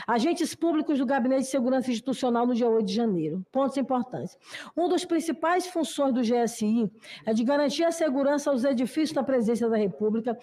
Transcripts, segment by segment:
Agentes públicos do Gabinete de Segurança Institucional no dia 8 de janeiro. Pontos importantes. Uma das principais funções do GSI é de garantir a segurança aos edifícios da Presidência da República,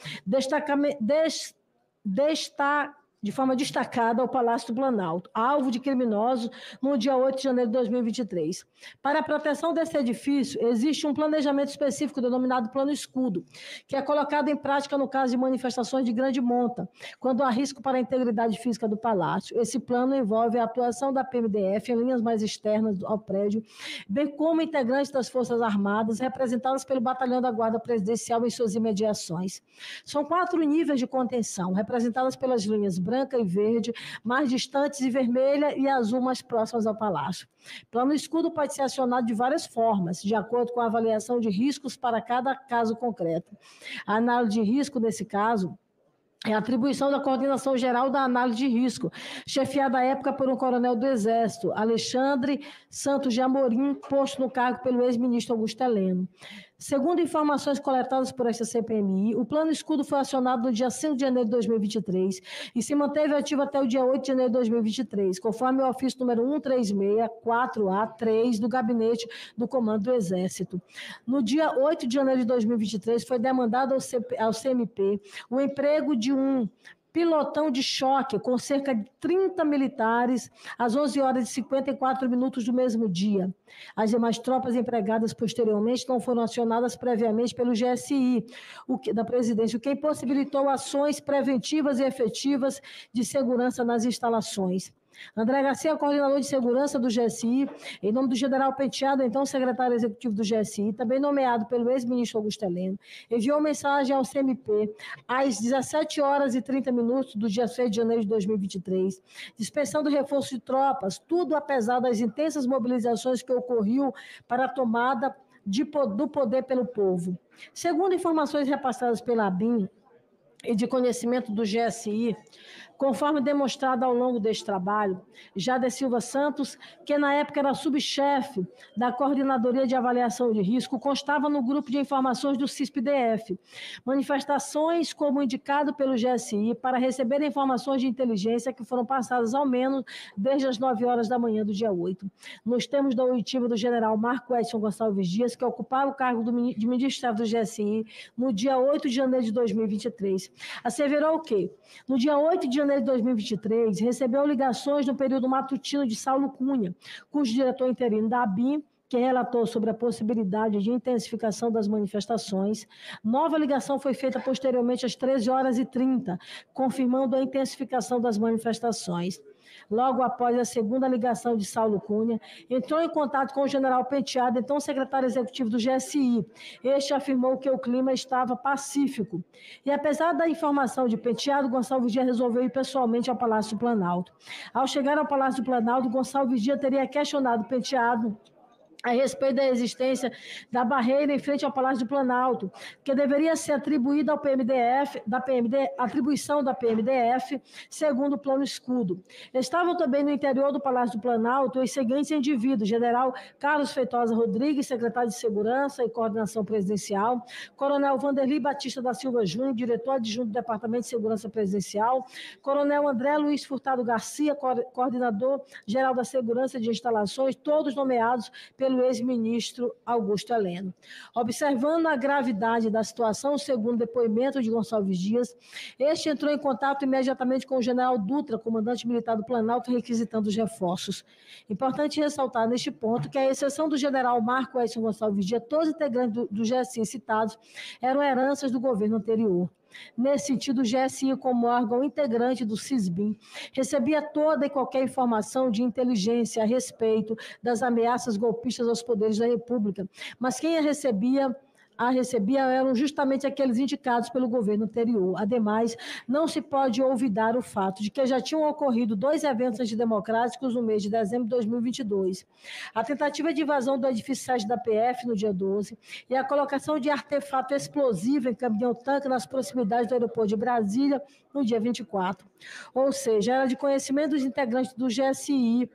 de forma destacada ao Palácio do Planalto, alvo de criminosos no dia 8 de janeiro de 2023. Para a proteção desse edifício, existe um planejamento específico denominado Plano Escudo, que é colocado em prática no caso de manifestações de grande monta, quando há risco para a integridade física do Palácio. Esse plano envolve a atuação da PMDF em linhas mais externas ao prédio, bem como integrantes das Forças Armadas, representadas pelo Batalhão da Guarda Presidencial em suas imediações. São 4 níveis de contenção, representadas pelas linhas branca e verde, mais distantes, e vermelha e azul, mais próximas ao Palácio. Plano Escudo pode ser acionado de várias formas, de acordo com a avaliação de riscos para cada caso concreto. A análise de risco, nesse caso, é a atribuição da Coordenação Geral da Análise de Risco, chefiada à época por um coronel do Exército, Alexandre Santos de Amorim, posto no cargo pelo ex-ministro Augusto Heleno. Segundo informações coletadas por esta CPMI, o Plano Escudo foi acionado no dia 5 de janeiro de 2023 e se manteve ativo até o dia 8 de janeiro de 2023, conforme o ofício número 136-4A3 do Gabinete do Comando do Exército. No dia 8 de janeiro de 2023, foi demandado ao CMP o emprego de um pilotão de choque com cerca de 30 militares às 11 horas e 54 minutos do mesmo dia. As demais tropas empregadas posteriormente não foram acionadas previamente pelo GSI da presidência, o que impossibilitou ações preventivas e efetivas de segurança nas instalações. André Garcia, coordenador de segurança do GSI, em nome do general Penteado, então secretário executivo do GSI, também nomeado pelo ex-ministro Augusto Heleno, enviou mensagem ao CMP às 17 horas e 30 minutos do dia 6 de janeiro de 2023, dispensando reforço de tropas, tudo apesar das intensas mobilizações que ocorriam para a tomada do poder pelo povo. Segundo informações repassadas pela ABIN e de conhecimento do GSI, conforme demonstrado ao longo deste trabalho, Jader Silva Santos, que na época era subchefe da Coordenadoria de Avaliação de Risco, constava no grupo de informações do CISP-DF. Manifestações, como indicado pelo GSI, para receber informações de inteligência que foram passadas ao menos desde as 9 horas da manhã do dia 8. Nos termos da oitiva do general Marco Edson Gonçalves Dias, que ocupava o cargo de ministro-chefe do GSI no dia 8 de janeiro de 2023. Asseverou o quê? No dia 8 de janeiro de 2023, recebeu ligações no período matutino de Saulo Cunha, cujo diretor interino da ABIN, que relatou sobre a possibilidade de intensificação das manifestações. Nova ligação foi feita posteriormente às 13 horas e 30, confirmando a intensificação das manifestações. Logo após a segunda ligação de Saulo Cunha, entrou em contato com o general Penteado, então secretário executivo do GSI. Este afirmou que o clima estava pacífico. E apesar da informação de Penteado, Gonçalves Dias resolveu ir pessoalmente ao Palácio do Planalto. Ao chegar ao Palácio do Planalto, Gonçalves Dias teria questionado Penteado a respeito da existência da barreira em frente ao Palácio do Planalto, que deveria ser atribuída ao PMDF, atribuição da PMDF, segundo o Plano Escudo. Estavam também no interior do Palácio do Planalto os seguintes indivíduos: general Carlos Feitosa Rodrigues, secretário de Segurança e Coordenação Presidencial, coronel Vanderlei Batista da Silva Júnior, diretor adjunto do Departamento de Segurança Presidencial, coronel André Luiz Furtado Garcia, coordenador geral da Segurança de Instalações, todos nomeados pelo ex-ministro Augusto Heleno. Observando a gravidade da situação, segundo depoimento de Gonçalves Dias, este entrou em contato imediatamente com o general Dutra, comandante militar do Planalto, requisitando os reforços. Importante ressaltar neste ponto que, à exceção do general Marco Edson Gonçalves Dias, todos os integrantes do GSI citados eram heranças do governo anterior. Nesse sentido, o GSI, como órgão integrante do CISBIM, recebia toda e qualquer informação de inteligência a respeito das ameaças golpistas aos poderes da República, mas quem a recebia eram justamente aqueles indicados pelo governo anterior. Ademais, não se pode olvidar o fato de que já tinham ocorrido 2 eventos antidemocráticos no mês de dezembro de 2022. A tentativa de invasão do edifício sede da PF no dia 12 e a colocação de artefato explosivo em caminhão-tanque nas proximidades do aeroporto de Brasília no dia 24. Ou seja, era de conhecimento dos integrantes do GSI,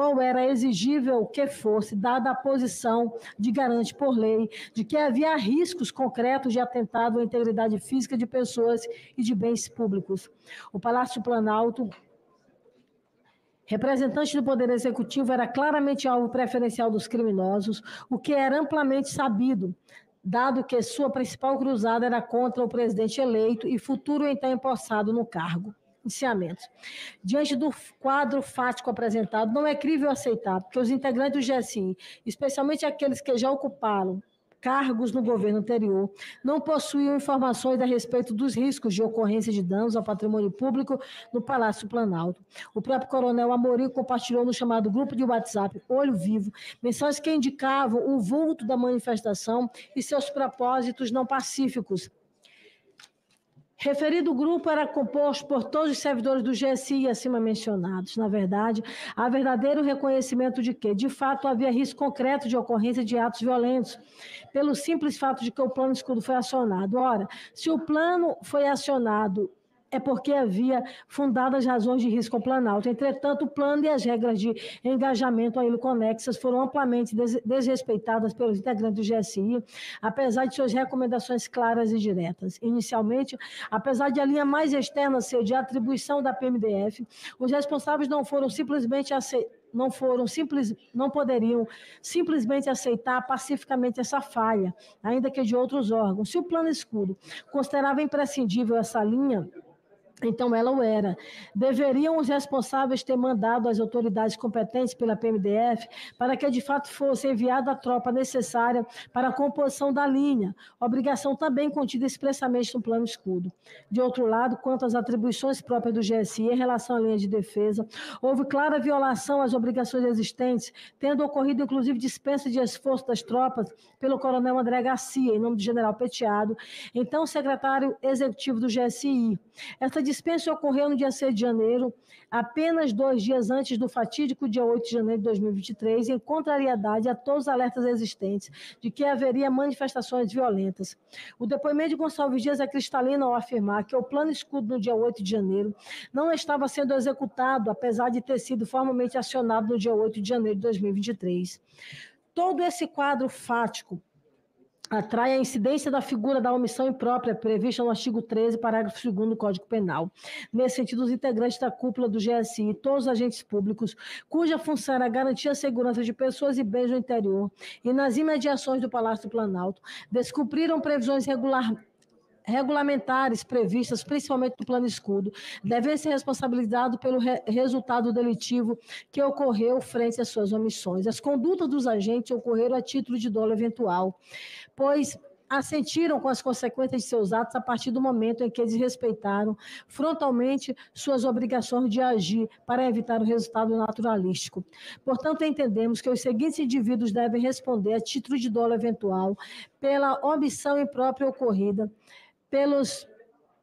ou era exigível que fosse dada a posição de garante por lei de que havia riscos concretos de atentado à integridade física de pessoas e de bens públicos. O Palácio do Planalto representante do Poder Executivo era claramente alvo preferencial dos criminosos, o que era amplamente sabido, dado que sua principal cruzada era contra o presidente eleito e futuro então empossado no cargo. Indiciamentos. Diante do quadro fático apresentado, não é crível aceitar que os integrantes do GSI, especialmente aqueles que já ocuparam cargos no governo anterior, não possuíam informações a respeito dos riscos de ocorrência de danos ao patrimônio público no Palácio Planalto. O próprio coronel Amorim compartilhou no chamado grupo de WhatsApp Olho Vivo mensagens que indicavam o vulto da manifestação e seus propósitos não pacíficos. Referido grupo era composto por todos os servidores do GSI acima mencionados. Na verdade, há verdadeiro reconhecimento de que, de fato, havia risco concreto de ocorrência de atos violentos, pelo simples fato de que o plano escudo foi acionado. Ora, se o plano foi acionado, é porque havia fundadas razões de risco ao Planalto. Entretanto, o plano e as regras de engajamento a ele conexas foram amplamente desrespeitadas pelos integrantes do GSI, apesar de suas recomendações claras e diretas. Inicialmente, apesar de a linha mais externa ser de atribuição da PMDF, os responsáveis não poderiam simplesmente aceitar pacificamente essa falha, ainda que de outros órgãos. Se o plano escuro considerava imprescindível essa linha, então ela o era. Deveriam os responsáveis ter mandado às autoridades competentes pela PMDF para que de fato fosse enviada a tropa necessária para a composição da linha, obrigação também contida expressamente no plano escudo. De outro lado, quanto às atribuições próprias do GSI em relação à linha de defesa, houve clara violação às obrigações existentes, tendo ocorrido inclusive dispensa de esforço das tropas pelo coronel André Garcia, em nome do general Peteado, então secretário executivo do GSI. Essa dispensa ocorreu no dia 6 de janeiro, apenas 2 dias antes do fatídico dia 8 de janeiro de 2023, em contrariedade a todos os alertas existentes de que haveria manifestações violentas. O depoimento de Gonçalves Dias é cristalino ao afirmar que o plano escudo no dia 8 de janeiro não estava sendo executado, apesar de ter sido formalmente acionado no dia 8 de janeiro de 2023. Todo esse quadro fático atrai a incidência da figura da omissão imprópria prevista no artigo 13, parágrafo 2º do Código Penal. Nesse sentido, os integrantes da cúpula do GSI e todos os agentes públicos, cuja função era garantir a segurança de pessoas e bens no interior e nas imediações do Palácio do Planalto, descumpriram previsões regulamentares previstas, principalmente no plano escudo, devem ser responsabilizados pelo resultado delitivo que ocorreu frente às suas omissões. As condutas dos agentes ocorreram a título de dolo eventual, pois assentiram com as consequências de seus atos a partir do momento em que desrespeitaram frontalmente suas obrigações de agir para evitar o resultado naturalístico. Portanto, entendemos que os seguintes indivíduos devem responder a título de dolo eventual pela omissão imprópria ocorrida,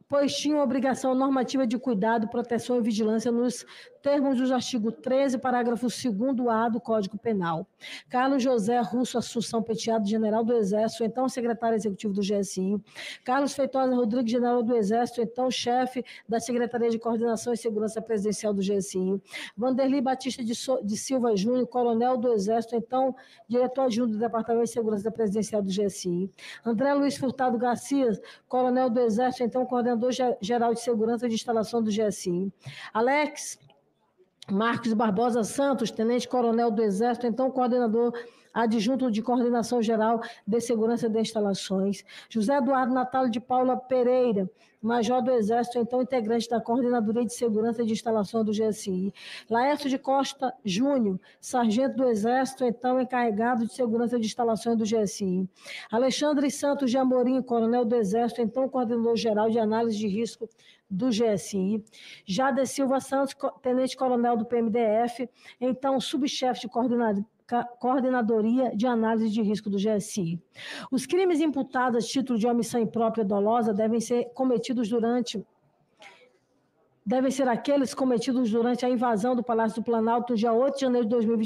pois tinham obrigação normativa de cuidado, proteção e vigilância nos termos dos artigos 13, parágrafo 2º-A do Código Penal. Carlos José Russo Assunção Peteado, general do Exército, então secretário executivo do GSI. Carlos Feitosa Rodrigues, general do Exército, então chefe da Secretaria de Coordenação e Segurança Presidencial do GSI. Vanderlei Batista de Silva Júnior, coronel do Exército, então diretor adjunto do Departamento de Segurança Presidencial do GSI. André Luiz Furtado Garcia, coronel do Exército, então coordenador geral de Segurança de Instalação do GSI. Alex Marcos Barbosa Santos, tenente-coronel do Exército, então coordenador adjunto de Coordenação Geral de Segurança de Instalações. José Eduardo Natália de Paula Pereira, major do Exército, então integrante da Coordenadoria de Segurança de Instalação do GSI. Laércio de Costa Júnior, sargento do Exército, então encarregado de Segurança de Instalações do GSI. Alexandre Santos de Amorim, coronel do Exército, então coordenador geral de Análise de Risco do GSI. Jade Silva Santos, tenente-coronel do PMDF, então subchefe de Coordenadoria de Análise de Risco do GSI. Os crimes imputados a título de omissão imprópria dolosa devem ser aqueles cometidos durante a invasão do Palácio do Planalto no dia 8 de janeiro de 2023,